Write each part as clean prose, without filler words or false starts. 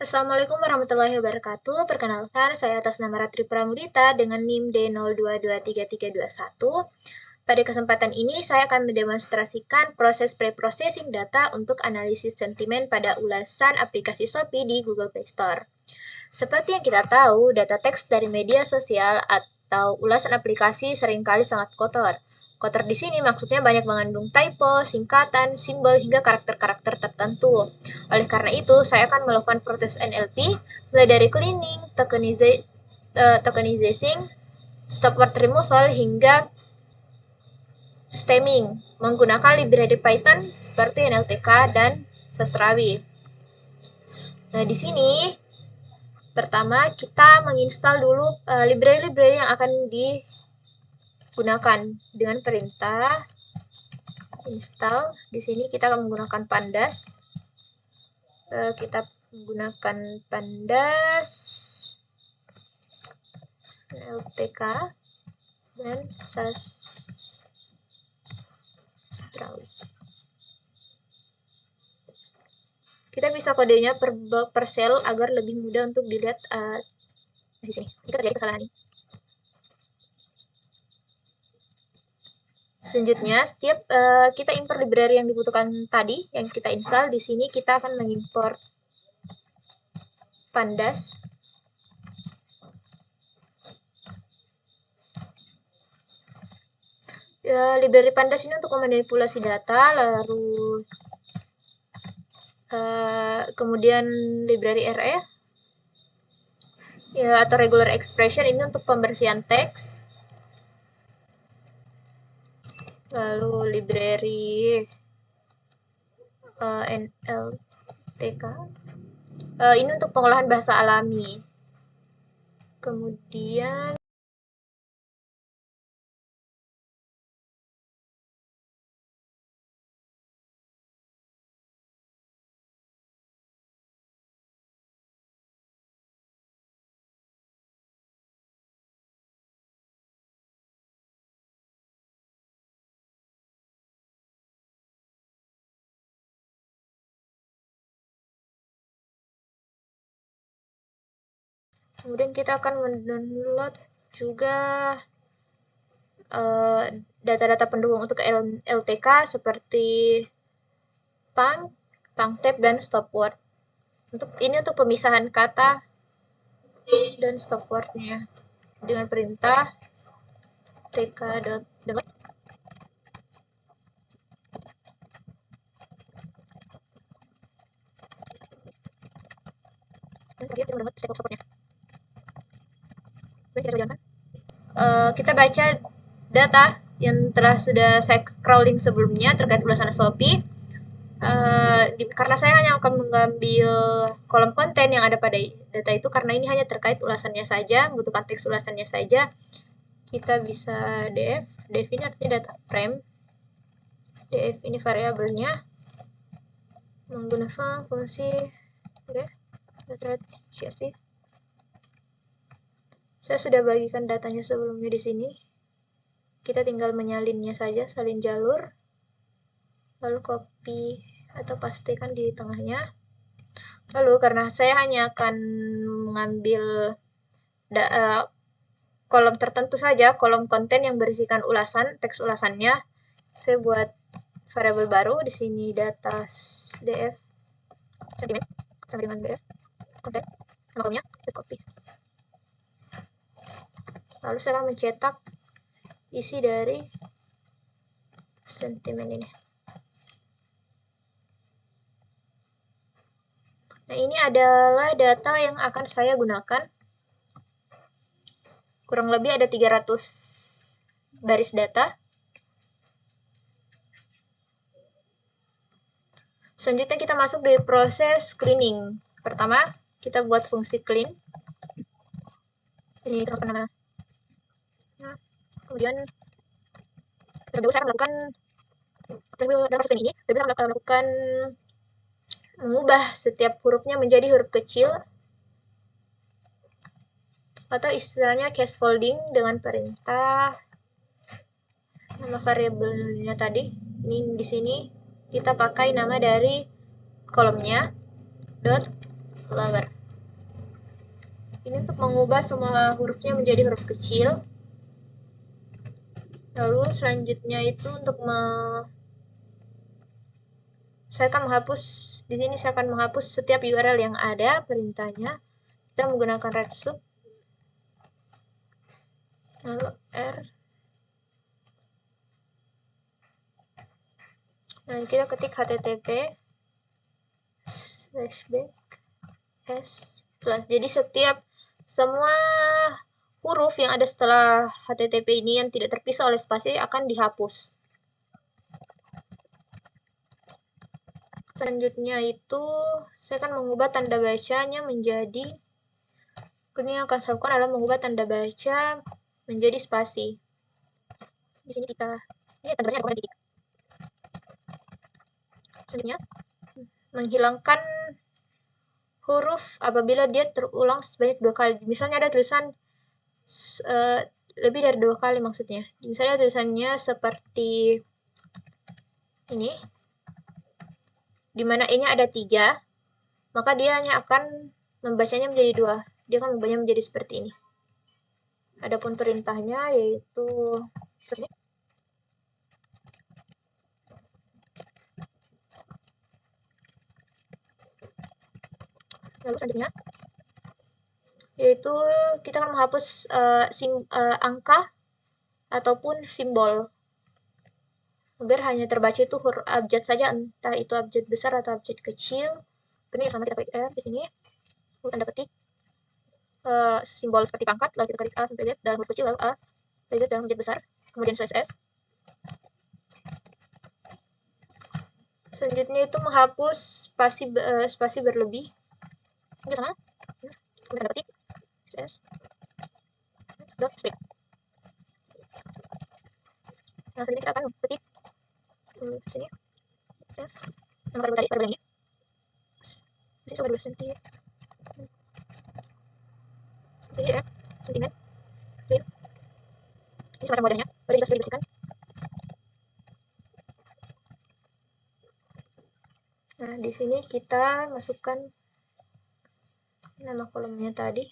Assalamualaikum warahmatullahi wabarakatuh. Perkenalkan, saya atas nama Ratri Pramudita dengan NIM D02233321. Pada kesempatan ini, saya akan mendemonstrasikan proses pre-processing data untuk analisis sentimen pada ulasan aplikasi Shopee di Google Play Store. Seperti yang kita tahu, data teks dari media sosial atau ulasan aplikasi seringkali sangat kotor. Kotor di sini maksudnya banyak mengandung typo, singkatan, simbol, hingga karakter-karakter tertentu. Oleh karena itu, saya akan melakukan proses NLP mulai dari cleaning, tokenizing, stop word removal, hingga stemming menggunakan library Python seperti NLTK dan Sastrawi. Nah, di sini pertama kita menginstal dulu library-library yang akan digunakan dengan perintah install. Di sini kita akan menggunakan pandas. Kita menggunakan pandas, LTK, dan Sastrawi. Kita bisa kodenya per sel agar lebih mudah untuk dilihat di sini. Jika terjadi kesalahan ini. Selanjutnya, setiap kita import library yang dibutuhkan tadi, yang kita install, di sini kita akan mengimport pandas. Library pandas ini untuk memanipulasi data, lalu kemudian library RE atau regular expression ini untuk pembersihan teks, lalu library NLTK ini untuk pengolahan bahasa alami. Kemudian kita akan mendownload juga data-data pendukung untuk LTK seperti punctab, dan stop word. Ini untuk pemisahan kata dan stop word-nya dengan perintah tk.download. Dan kemudian kita mendownload step stop word-nya. Kita jalankan. Kita baca data yang sudah saya crawling sebelumnya terkait ulasan Shopee. Karena saya hanya akan mengambil kolom konten yang ada pada data itu, karena ini hanya terkait ulasannya saja, membutuhkan teks ulasannya saja. Kita bisa df ini artinya data frame, df ini variabelnya, menggunakan fungsi CSV. Saya sudah bagikan datanya sebelumnya di sini. Kita tinggal menyalinnya saja, salin jalur, lalu copy atau pastekan di tengahnya. Lalu karena saya hanya akan mengambil kolom tertentu saja, kolom konten yang berisikan ulasan, teks ulasannya, saya buat variabel baru di sini, data df sentimen sama dengan df konten, nama kolomnya, copy. Lalu saya akan mencetak isi dari sentimen ini. Nah, ini adalah data yang akan saya gunakan. Kurang lebih ada 300 baris data. Selanjutnya kita masuk dari proses cleaning. Pertama, kita buat fungsi clean. Ini kita masukkan nama. Nah, kemudian terlebih saya akan melakukan dalam proses ini, terlebih saya akan melakukan mengubah setiap hurufnya menjadi huruf kecil, atau istilahnya case folding dengan perintah nama variabelnya tadi. Ini di sini kita pakai nama dari kolomnya dot lower. Ini untuk mengubah semua hurufnya menjadi huruf kecil. Lalu selanjutnya itu untuk saya akan menghapus, di sini saya akan menghapus setiap URL yang ada perintahnya. Kita menggunakan redsub, lalu R, dan kita ketik http://s+. Jadi semua huruf yang ada setelah http ini yang tidak terpisah oleh spasi akan dihapus. Selanjutnya itu saya akan mengubah tanda bacanya menjadi, ini yang akan saya lakukan adalah mengubah tanda baca menjadi spasi. Di sini ini tanda bacanya ada titik. Selanjutnya menghilangkan huruf apabila dia terulang sebanyak 2 kali. Misalnya ada tulisan lebih dari 2 kali maksudnya. Misalnya tulisannya seperti ini, di mana ini ada 3, maka dia hanya akan membacanya menjadi 2. Dia akan membacanya menjadi seperti ini. Adapun perintahnya yaitu lalu selanjutnya yaitu kita akan menghapus angka ataupun simbol agar hanya terbaca itu huruf abjad saja, entah itu abjad besar atau abjad kecil. Ini sama kita klik R di sini, tanda petik simbol seperti pangkat, lalu kita klik A sampai Z dalam huruf kecil, lalu A sampai Z dalam abjad besar, kemudian /S. Selanjutnya itu menghapus spasi berlebih. Ini sama, tanda petik /S dot strip. Nah, selanjutnya kita akan ketik sini F nomor tadi pada ini. Sini coba 2 cm. Jadi F cm. Ini semacam modelnya, baru kita sudah dibersihkan. Nah, di sini kita masukkan nama kolomnya tadi.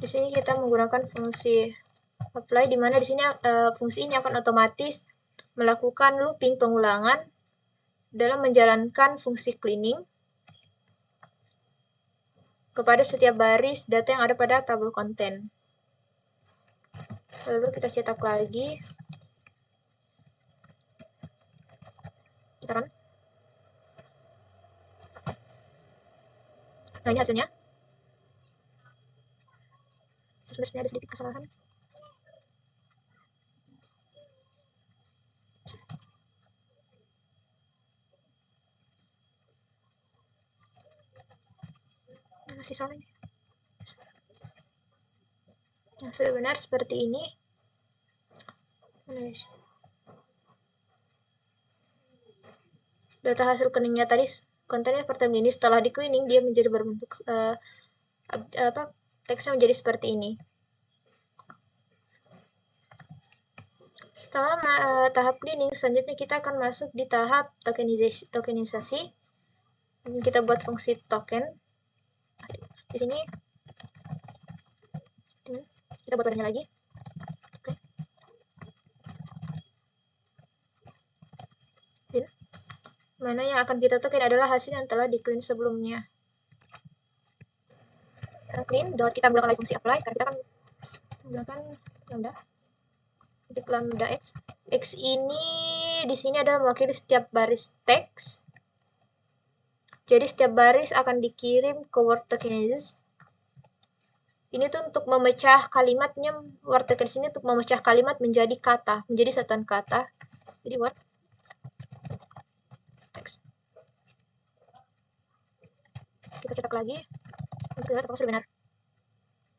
Di sini kita menggunakan fungsi apply, di mana di sini fungsi ini akan otomatis melakukan looping pengulangan dalam menjalankan fungsi cleaning kepada setiap baris data yang ada pada tabel konten. Lalu kita cetak lagi. Kita run. Nah, ini hasilnya. Sebenarnya ada sedikit kesalahan. Masih salah ini. Nah, sudah benar seperti ini. Data hasil cleaningnya tadi, kontennya seperti ini, setelah di cleaning dia menjadi berbentuk teksnya menjadi seperti ini. Setelah tahap cleaning, selanjutnya kita akan masuk di tahap tokenisasi. Kita buat fungsi token. Di sini kita buat warnanya lagi. Oke. Mana yang akan kita token adalah hasil yang telah di clean sebelumnya. Clean, kita menggunakan lagi fungsi apply karena kita akan menggunakan lambda. Titik lambda x. X ini di sini adalah mewakili setiap baris teks. Jadi setiap baris akan dikirim ke word tokenizes. Ini tuh untuk memecah kalimatnya, word tokens ini untuk memecah kalimat menjadi kata, menjadi satuan kata. Jadi word text. Kita cetak lagi untuk lihat apakah sudah benar.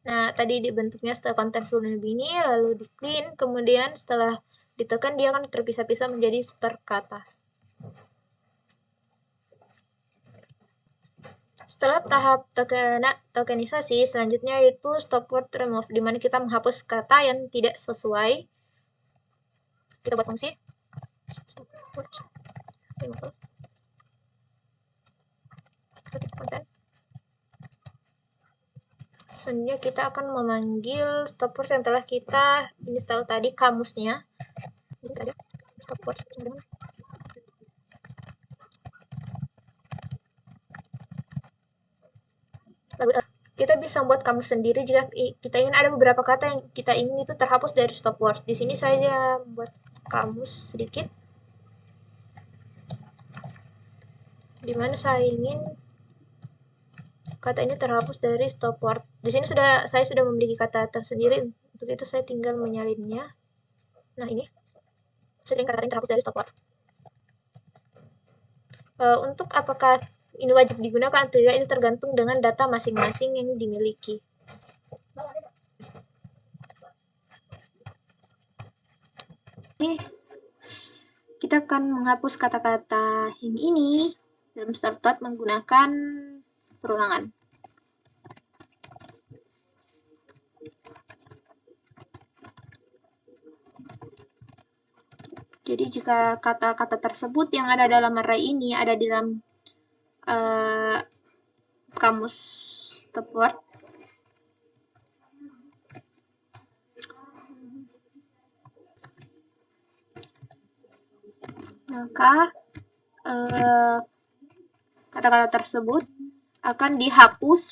Nah, tadi dibentuknya setelah konten sebelumnya begini, lalu di clean, kemudian setelah ditekan dia akan terpisah-pisah menjadi per kata. Setelah tahap tokenisasi, selanjutnya itu stop word remove, di mana kita menghapus kata yang tidak sesuai. Kita buat fungsi stop word remove. Ketik konten. Selanjutnya kita akan memanggil stopwatch yang telah kita install tadi, kamusnya. Jadi ada stopwatch. Lalu kita bisa buat kamus sendiri jika kita ingin ada beberapa kata yang kita ingin itu terhapus dari stopwatch. Di sini saya buat kamus sedikit, di mana saya ingin kata ini terhapus dari stopwatch. Di sini saya sudah memiliki kata tersendiri. Untuk itu saya tinggal menyalinnya. Nah, ini sering kata ini terhapus dari stopwatch. Untuk apakah ini wajib digunakan atau tidak, itu tergantung dengan data masing-masing yang dimiliki. Kita akan menghapus kata-kata yang ini dalam start menggunakan perulangan. Jadi jika kata-kata tersebut yang ada dalam array ini ada di dalam kamus stopwatch, maka kata-kata tersebut akan dihapus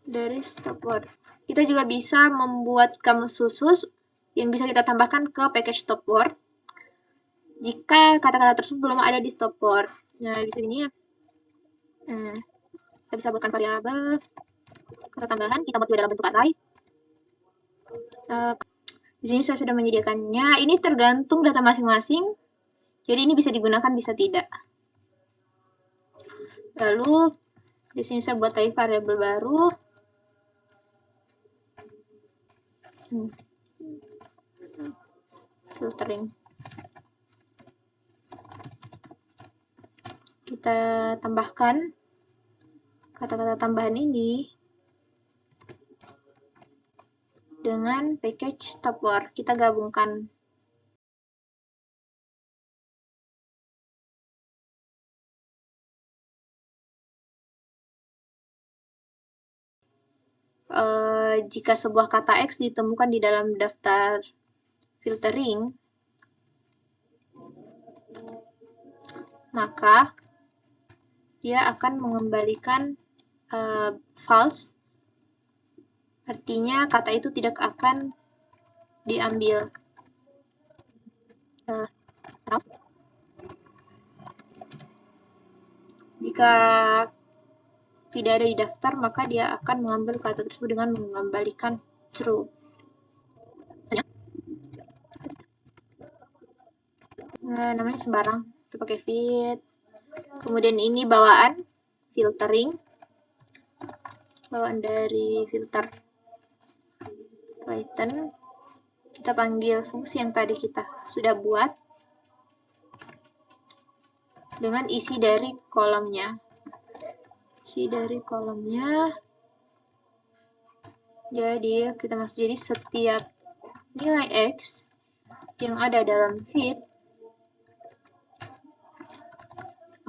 dari stopwatch. Kita juga bisa membuat kamus khusus yang bisa kita tambahkan ke package stopwatch jika kata-kata tersebut belum ada di stopwatch. Nah, bisa gini ya. Kita bisa buatkan variabel kata tambahan, kita buat juga dalam bentuk array. Di sini saya sudah menyediakannya. Ini tergantung data masing-masing. Jadi ini bisa digunakan, bisa tidak. Lalu di sini saya buat lagi variabel baru. Filtering. Kita tambahkan kata-kata tambahan ini dengan package stopwatch. Kita gabungkan. Jika sebuah kata X ditemukan di dalam daftar filtering, maka dia akan mengembalikan false, artinya kata itu tidak akan diambil. Jika tidak ada di daftar, maka dia akan mengambil kata tersebut dengan mengembalikan true. Namanya sembarang, kita pakai fit. Kemudian ini bawaan filtering, bawaan dari filter Python. Kita panggil fungsi yang tadi kita sudah buat dengan isi dari kolomnya. Jadi kita masuk, jadi setiap nilai X yang ada dalam fit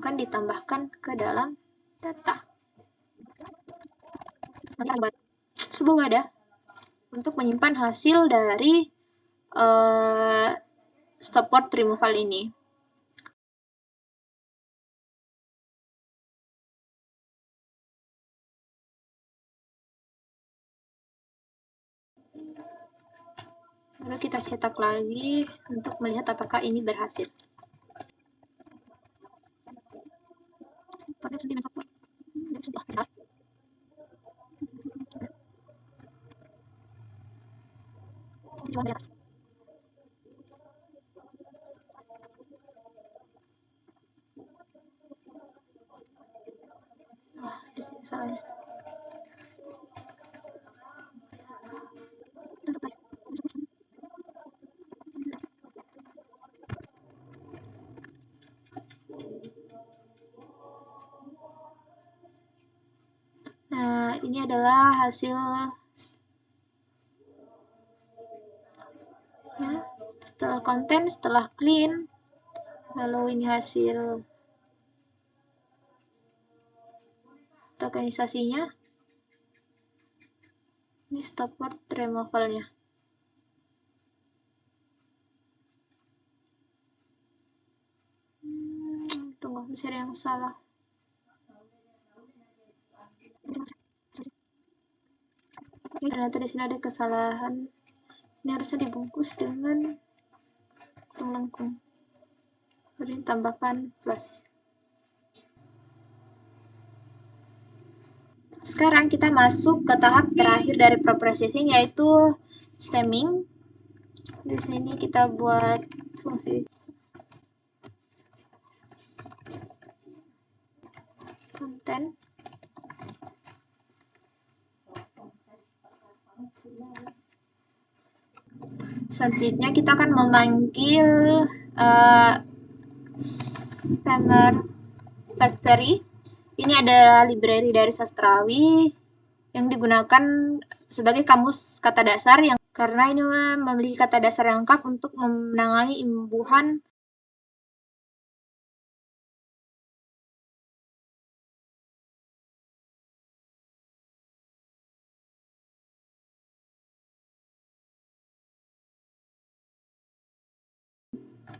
akan ditambahkan ke dalam data. Nanti buat sebuah wadah untuk menyimpan hasil dari stopwatch removal ini. Lalu kita cetak lagi untuk melihat apakah ini berhasil. Di sini salahnya. Nah, ini adalah hasil ya, setelah konten, setelah clean, lalu ini hasil tokenisasinya. Ini stop word removal-nya. Tunggu, masih ada yang salah. Ternyata di sini ada kesalahan. Ini harusnya dibungkus dengan lengkung. Jadi tambahkan flash. Sekarang kita masuk ke tahap terakhir dari preprocessing, yaitu stemming. Di sini kita buat fungsi konten. Selanjutnya kita akan memanggil stemmer factory. Ini adalah library dari Sastrawi yang digunakan sebagai kamus kata dasar, yang karena ini memiliki kata dasar yang lengkap untuk menangani imbuhan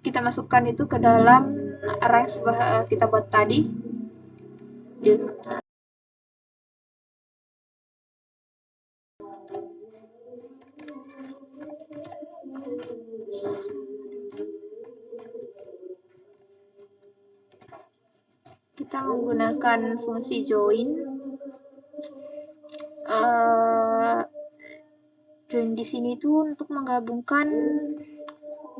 kita masukkan itu ke dalam array yang kita buat tadi. Kita menggunakan fungsi join. Join di sini itu untuk menggabungkan,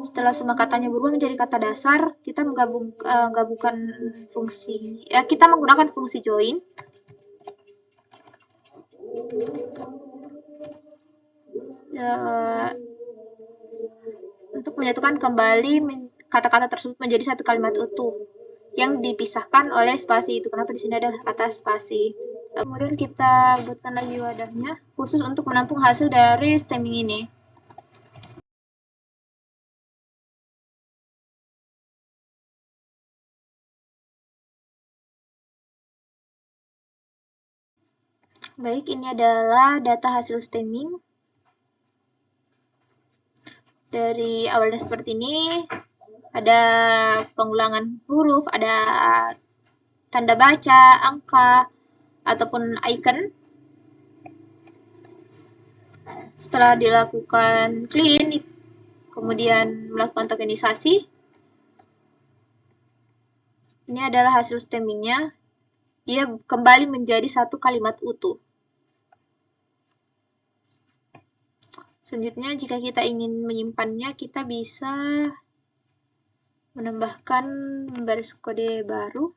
setelah semua katanya berubah menjadi kata dasar, kita menggabungkan fungsi, kita menggunakan fungsi join. Untuk menyatukan kembali kata-kata tersebut menjadi satu kalimat utuh yang dipisahkan oleh spasi itu. Kenapa di sini ada kata spasi? Kemudian kita buatkan lagi wadahnya khusus untuk menampung hasil dari stemming ini. Baik, ini adalah data hasil stemming. Dari awalnya seperti ini, ada pengulangan huruf, ada tanda baca, angka, ataupun icon. Setelah dilakukan clean, kemudian melakukan tokenisasi, ini adalah hasil stemmingnya. Dia kembali menjadi satu kalimat utuh. Selanjutnya, jika kita ingin menyimpannya, kita bisa menambahkan baris kode baru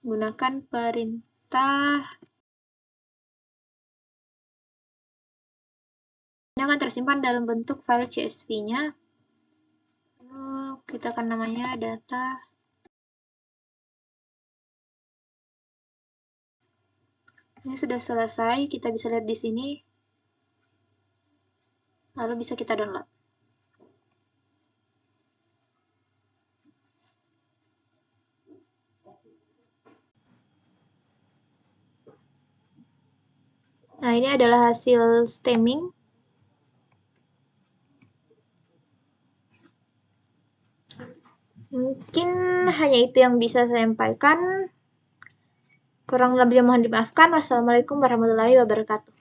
menggunakan perintah. Ini akan tersimpan dalam bentuk file CSV-nya. Kita akan namanya data. Ini sudah selesai, kita bisa lihat di sini. Lalu bisa kita download. Nah, ini adalah hasil stemming. Mungkin hanya itu yang bisa saya sampaikan. Kurang lebih mohon dimaafkan. Wassalamualaikum warahmatullahi wabarakatuh.